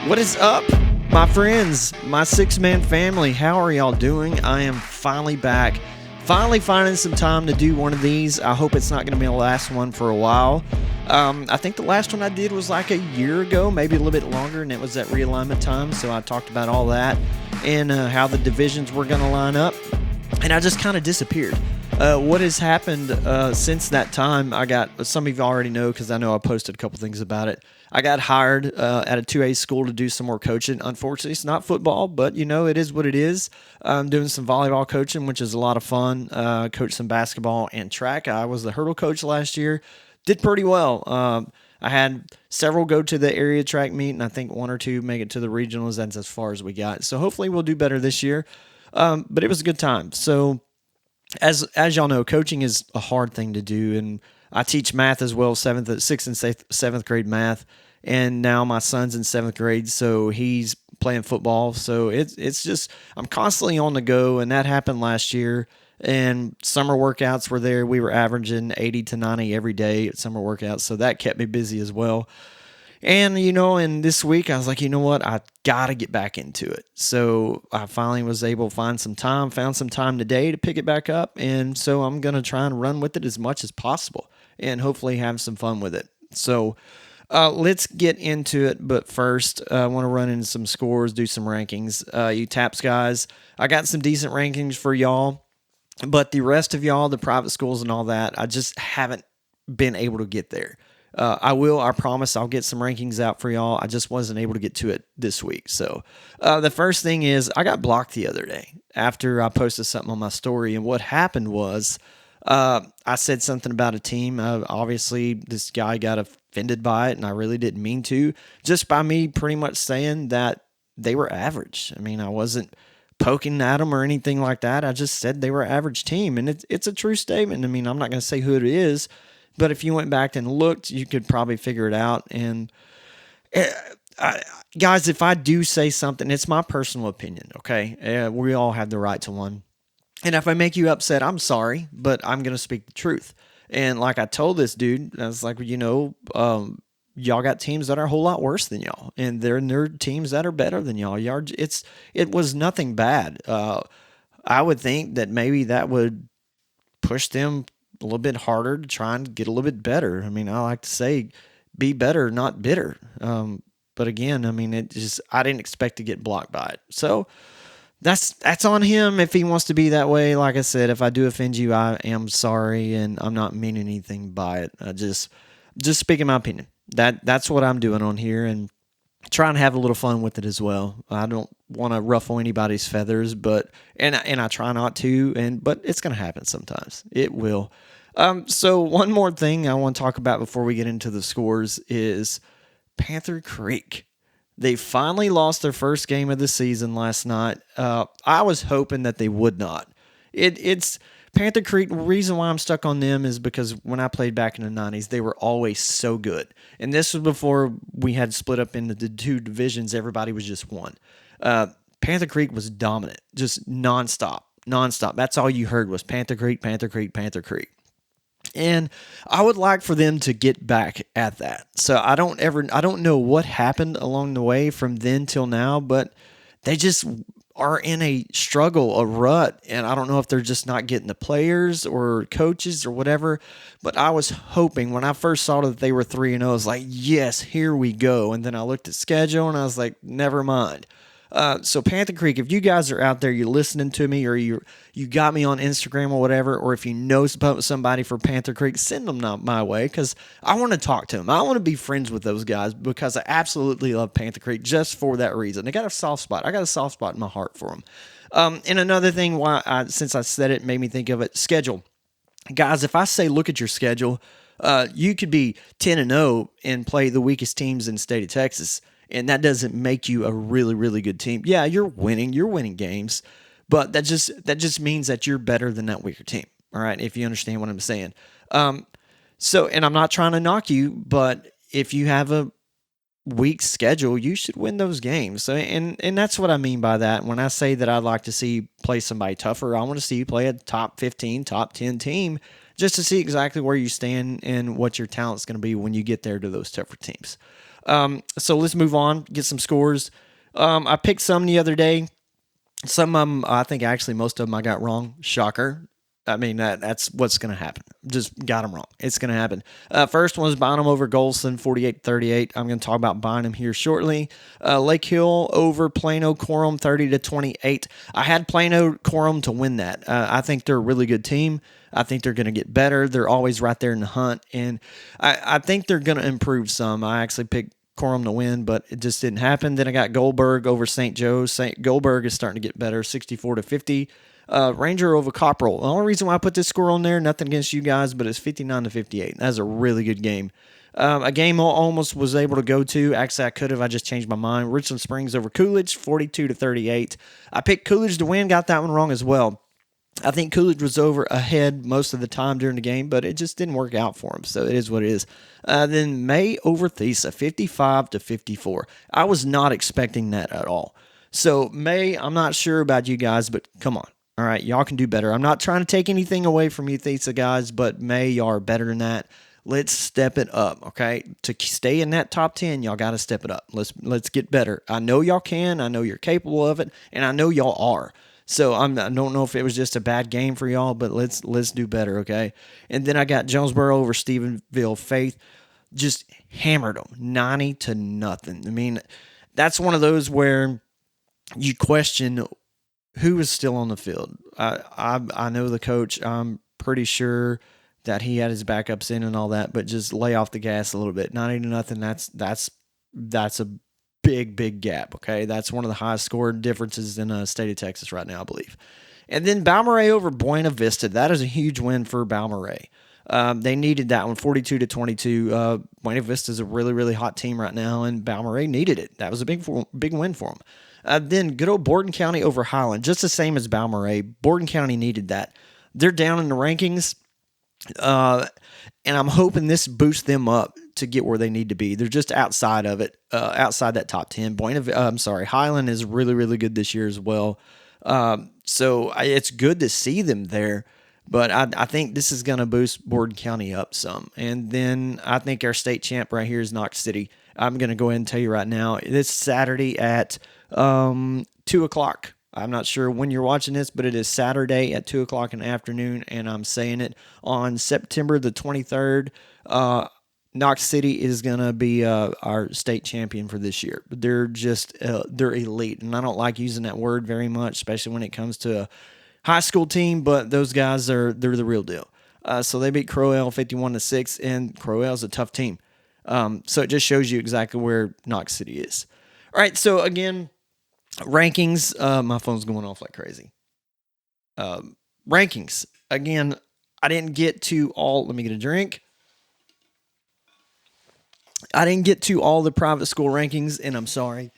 What is up, my friends, my six-man family? How are y'all doing? I am finally back. Finally finding some time to do one of these. I hope it's not going to be the last one for a while. I think the last one I did was like a year ago, maybe a little bit longer, and it was at realignment time. So I talked about all that and how the divisions were going to line up. And I just kind of disappeared. What has happened since that time, I got, some of you already know because I know I posted a couple things about it. I got hired at a 2A school to do some more coaching. Unfortunately, it's not football, but it is what it is. I'm doing some volleyball coaching, which is a lot of fun. Coached some basketball and track. I was the hurdle coach last year. Did pretty well. I had several go to the area track meet, and I think one or two make it to the regionals. That's as far as we got. So hopefully we'll do better this year. But it was a good time. So as y'all know, coaching is a hard thing to do, and I teach math as well, 6th and 7th grade math, and now my son's in 7th grade, so he's playing football. So it's just I'm constantly on the go, and that happened last year. And summer workouts were there. We were averaging 80 to 90 every day at summer workouts, so that kept me busy as well. And, and this week I was like, you know what? I got to get back into it. So I finally was able to found some time today to pick it back up. And so I'm going to try and run with it as much as possible and hopefully have some fun with it. So let's get into it. But first, I want to run into some scores, do some rankings. You TAPS guys, I got some decent rankings for y'all. But the rest of y'all, the private schools and all that, I just haven't been able to get there. I promise I'll get some rankings out for y'all. I just wasn't able to get to it this week. So the first thing is I got blocked the other day after I posted something on my story. And what happened was I said something about a team. Obviously, this guy got offended by it, and I really didn't mean to, just by me pretty much saying that they were average. I mean, I wasn't poking at them or anything like that. I just said they were an average team, and it's a true statement. I mean, I'm not going to say who it is, but if you went back and looked, you could probably figure it out. And guys, if I do say something, it's my personal opinion, okay? We all have the right to one. And if I make you upset, I'm sorry, but I'm going to speak the truth. And like I told this dude, I was like, y'all got teams that are a whole lot worse than y'all, and there are teams that are better than y'all. It was nothing bad. I would think that maybe that would push them a little bit harder to try and get a little bit better. I mean, I like to say, be better, not bitter. But again, I mean, I didn't expect to get blocked by it. So that's on him if he wants to be that way. Like I said, if I do offend you, I am sorry, and I'm not meaning anything by it. I just speaking my opinion. That's what I'm doing on here, and try and have a little fun with it as well. I don't want to ruffle anybody's feathers, but I try not to, but it's going to happen sometimes. It will. So one more thing I want to talk about before we get into the scores is Panther Creek. They finally lost their first game of the season last night. I was hoping that they would not. It's Panther Creek. The reason why I'm stuck on them is because when I played back in the 90s, they were always so good. And this was before we had split up into the two divisions. Everybody was just one. Panther Creek was dominant, just nonstop. That's all you heard was Panther Creek, Panther Creek, Panther Creek. And I would like for them to get back at that. So I don't know what happened along the way from then till now, but they just are in a struggle, a rut, and I don't know if they're just not getting the players or coaches or whatever, but I was hoping when I first saw that they were 3-0, I was like, yes, here we go. And then I looked at schedule and I was like, never mind. So Panther Creek, if you guys are out there, you're listening to me, or you got me on Instagram or whatever, or if you know somebody for Panther Creek, send them my way, because I want to talk to them. I want to be friends with those guys because I absolutely love Panther Creek just for that reason. They got a soft spot. I got a soft spot in my heart for them. And another thing, since I said it, made me think of it, schedule. Guys, if I say look at your schedule, you could be 10-0 and play the weakest teams in the state of Texas. And that doesn't make you a really, really good team. Yeah, you're winning games, but that just means that you're better than that weaker team. All right, if you understand what I'm saying. And I'm not trying to knock you, but if you have a weak schedule, you should win those games. So, and that's what I mean by that. When I say that I'd like to see play somebody tougher, I want to see you play a top 15, top 10 team, just to see exactly where you stand and what your talent's going to be when you get there to those tougher teams. So let's move on, get some scores. I picked some the other day. Some of them, I think actually most of them I got wrong. Shocker. I mean, that's what's going to happen. Just got them wrong. It's going to happen. First one was Bynum over Golson, 48-38. I'm going to talk about Bynum here shortly. Lake Hill over Plano Coram, 30-28. I had Plano Coram to win that. I think they're a really good team. I think they're going to get better. They're always right there in the hunt, and I think they're going to improve some. I actually picked Coram to win, but it just didn't happen. Then I got Goldberg over St. Joe's. Goldberg is starting to get better, 64-50. Ranger over Copperell. The only reason why I put this score on there, nothing against you guys, but it's 59-58. That's a really good game. A game I almost was able to go to. Actually, I could have. I just changed my mind. Richland Springs over Coolidge, 42-38. I picked Coolidge to win. Got that one wrong as well. I think Coolidge was over ahead most of the time during the game, but it just didn't work out for him. So it is what it is. Then May over Thesa, 55-54. I was not expecting that at all. So May, I'm not sure about you guys, but come on. All right, y'all can do better. I'm not trying to take anything away from you, Thesa guys, but May, y'all are better than that. Let's step it up, okay? To stay in that top 10, y'all got to step it up. Let's get better. I know y'all can. I know you're capable of it, and I know y'all are. So I don't know if it was just a bad game for y'all, but let's do better, okay? And then I got Jonesboro over Stephenville Faith, just hammered them 90-0. I mean, that's one of those where you question who is still on the field. I know the coach. I'm pretty sure that he had his backups in and all that, but just lay off the gas a little bit. 90-0. That's a big gap, okay? That's one of the highest scored differences in the state of Texas right now, I believe. And then Balmorhea over Buena Vista. That is a huge win for Balmorhea. They needed that one, 42-22. Buena Vista is a really hot team right now, and Balmorhea needed it. That was a big win for them. Then good old Borden County over Highland, just the same as Balmorhea. Borden County needed that. They're down in the rankings, and I'm hoping this boosts them up to get where they need to be. They're just outside of it, outside that top 10. Highland is really good this year as well. So it's good to see them there, but I think this is going to boost Borden County up some. And then I think our state champ right here is Knox City. I'm going to go ahead and tell you right now, this Saturday at 2 o'clock. I'm not sure when you're watching this, but it is Saturday at 2 o'clock in the afternoon, and I'm saying it on September the 23rd. Knox City is going to be our state champion for this year. They're just, they're elite, and I don't like using that word very much, especially when it comes to a high school team, but those guys, they're the real deal. So they beat Crowell 51-6, and Crowell's a tough team. So it just shows you exactly where Knox City is. All right, so again, rankings. My phone's going off like crazy. Rankings. Again, I didn't get to all. Let me get a drink. I didn't get to all the private school rankings, and I'm sorry,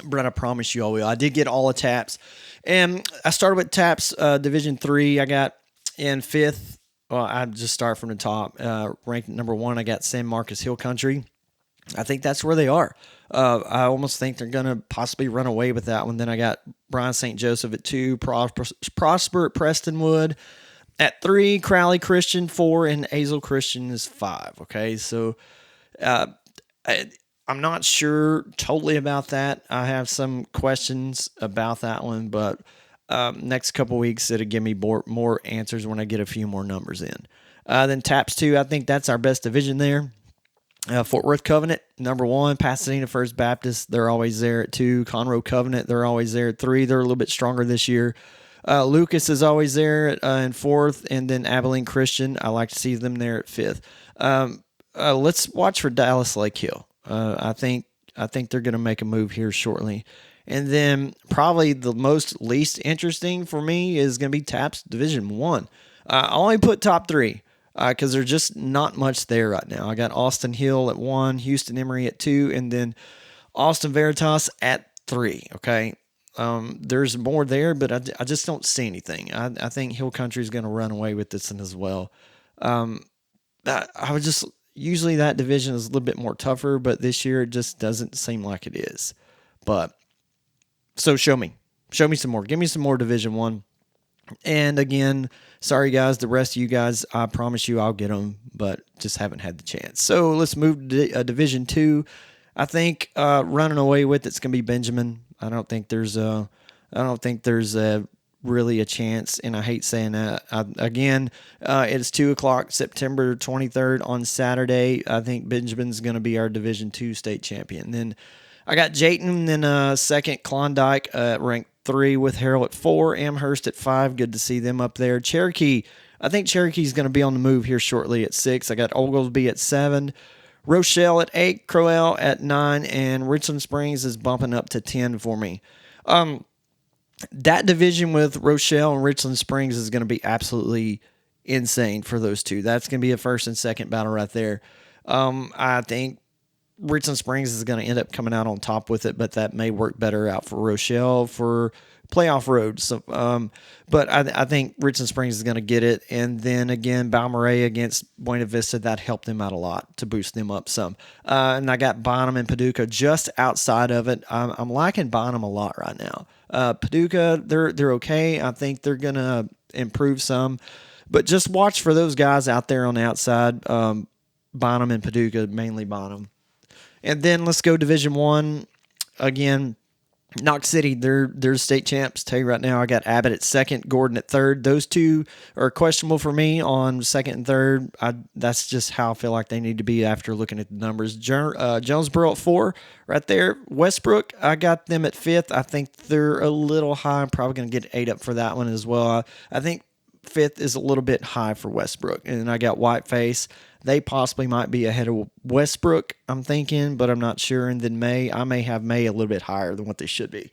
but I promise you I will. I did get all the TAPS, and I started with TAPS Division III. I got in fifth. Well, I just start from the top. Ranked number 1, I got San Marcos Hill Country. I think that's where they are. I almost think they're going to possibly run away with that one. Then I got Bryan St. Joseph at 2, Prosper at Prestonwood at 3, Crowley Christian 4, and Azle Christian is 5. Okay, so I'm not sure totally about that. I have some questions about that one, but next couple weeks it'll give me more answers when I get a few more numbers in. Then TAPS 2, I think that's our best division there. Fort Worth Covenant, number 1. Pasadena First Baptist, they're always there at 2. Conroe Covenant, they're always there at 3. They're a little bit stronger this year. Lucas is always there in 4th, and then Abilene Christian, I like to see them there at 5th. Let's watch for Dallas Lake Hill. I think they're going to make a move here shortly. And then probably the least interesting for me is going to be TAPS Division 1. I only put top 3. Because there's just not much there right now. I got Austin Hill at 1, Houston Emory at 2, and then Austin Veritas at 3, okay? There's more there, but I just don't see anything. I think Hill Country is going to run away with this one as well. Usually that division is a little bit more tougher, but this year it just doesn't seem like it is. But, so show me some more. Give me some more Division 1. And again, sorry guys, the rest of you guys, I promise you I'll get them, but just haven't had the chance. So let's move to Division 2. I think running away with it's going to be Benjamin. I don't think there's a really a chance, and I hate saying that. It's 2 o'clock, September 23rd on Saturday. I think Benjamin's going to be our Division II state champion. Then I got Jayton, then second Klondike, ranked 3 with Harrell at 4, Amherst at 5. Good to see them up there. Cherokee, I think Cherokee's going to be on the move here shortly at 6. I got Oglesby at 7. Rochelle at 8, Crowell at 9, and Richland Springs is bumping up to 10 for me. That division with Rochelle and Richland Springs is going to be absolutely insane for those two. That's going to be a first and second battle right there. I think Richland Springs is going to end up coming out on top with it, but that may work better out for Rochelle for playoff road. So, but I think Richland Springs is going to get it. And then again, Balmorhea against Buena Vista, that helped them out a lot to boost them up some. And I got Bonham and Paducah just outside of it. I'm liking Bonham a lot right now. Paducah, they're okay. I think they're going to improve some. But just watch for those guys out there on the outside. Bonham and Paducah, mainly Bonham. And then let's go Division I. Again, Knox City, they're state champs. Tell you right now, I got Abbott at second, Gordon at third. Those two are questionable for me on second and third. That's just how I feel like they need to be after looking at the numbers. Jonesboro at 4 right there. Westbrook, I got them at 5th. I think they're a little high. I'm probably going to get 8 up for that one as well. I think 5th is a little bit high for Westbrook. And I got Whiteface. They possibly might be ahead of Westbrook, I'm thinking, but I'm not sure. And then I may have May a little bit higher than what they should be.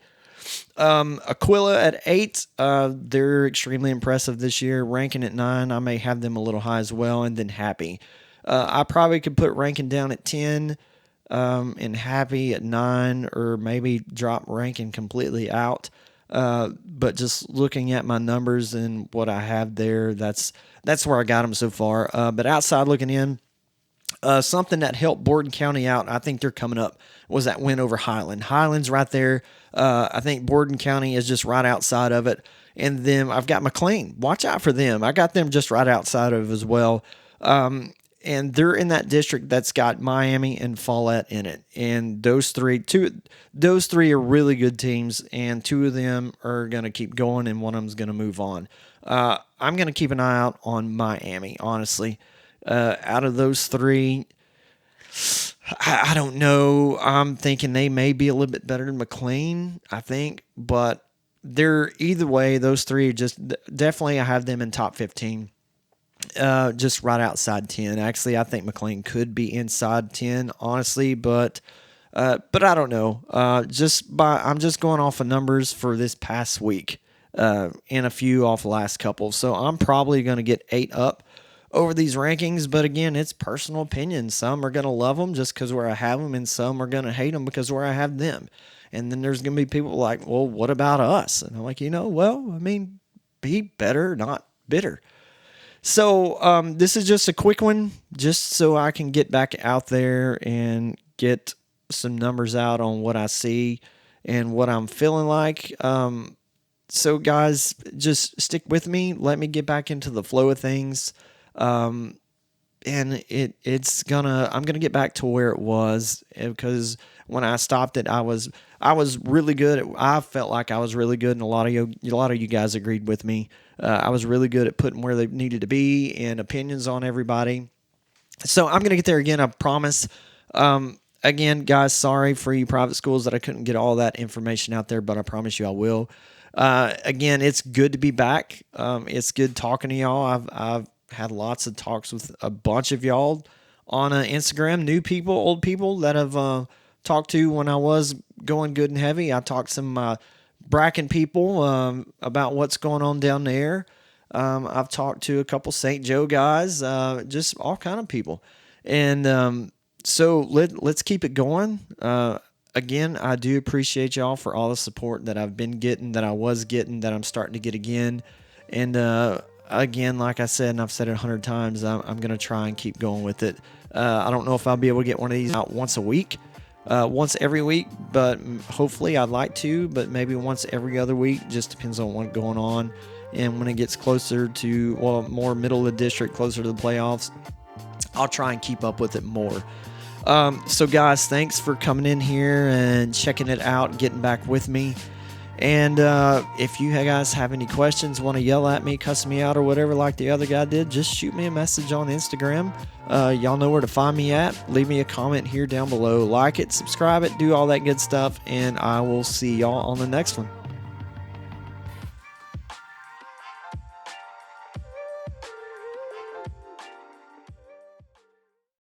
Aquila at 8. They're extremely impressive this year. Rankin at 9. I may have them a little high as well. And then Happy. I probably could put Rankin down at 10 and Happy at 9, or maybe drop Rankin completely out. But just looking at my numbers and what I have there, that's where I got them so far. But outside looking in, something that helped Borden County out, I think they're coming up, was that win over Highland. Highland's right there. I think Borden County is just right outside of it. And then I've got McLean. Watch out for them. I got them just right outside of it as well. And they're in that district that's got Miami and Follett in it. And those three are really good teams, and 2 of them are going to keep going, and one of them's going to move on. I'm going to keep an eye out on Miami, honestly. Out of those 3, I don't know. I'm thinking they may be a little bit better than McLean, I think. But they're either way, those 3 are just definitely, I have them in top 15. Just right outside 10. Actually, I think McLean could be inside 10, honestly, but I don't know. I'm just going off of numbers for this past week, and a few off the last couple. So I'm probably going to get 8 up over these rankings. But again, it's personal opinion. Some are going to love them just because where I have them, and some are going to hate them because where I have them. And then there's going to be people like, well, what about us? And I'm like, be better, not bitter. So this is just a quick one, just so I can get back out there and get some numbers out on what I see and what I'm feeling like. So guys, just stick with me. Let me get back into the flow of things. And I'm gonna get back to where it was, because when I stopped it, I was really good. I felt like I was really good, and a lot of you guys agreed with me. I was really good at putting where they needed to be and opinions on everybody. So I'm going to get there again, I promise. Again, guys, sorry for you private schools that I couldn't get all that information out there, but I promise you I will. Again, it's good to be back. It's good talking to y'all. I've had lots of talks with a bunch of y'all on Instagram, new people, old people that have talked to when I was going good and heavy. I talked to some Bracken people about what's going on down there. I've talked to a couple St. Joe guys, just all kind of people. And so let's keep it going. Again, I do appreciate y'all for all the support that I've been getting, that I was getting, that I'm starting to get again. And again, like I said, and I've said it 100 times, I'm going to try and keep going with it. I don't know if I'll be able to get one of these out once a week. Once every week, but hopefully I'd like to, but maybe once every other week. Just depends on what's going on. And when it gets closer to, more middle of the district, closer to the playoffs, I'll try and keep up with it more. So guys, thanks for coming in here and checking it out, getting back with me. And if you guys have any questions, want to yell at me, cuss me out, or whatever like the other guy did, just shoot me a message on Instagram. Y'all know where to find me at. Leave me a comment here down below. Like it, subscribe it, do all that good stuff, and I will see y'all on the next one.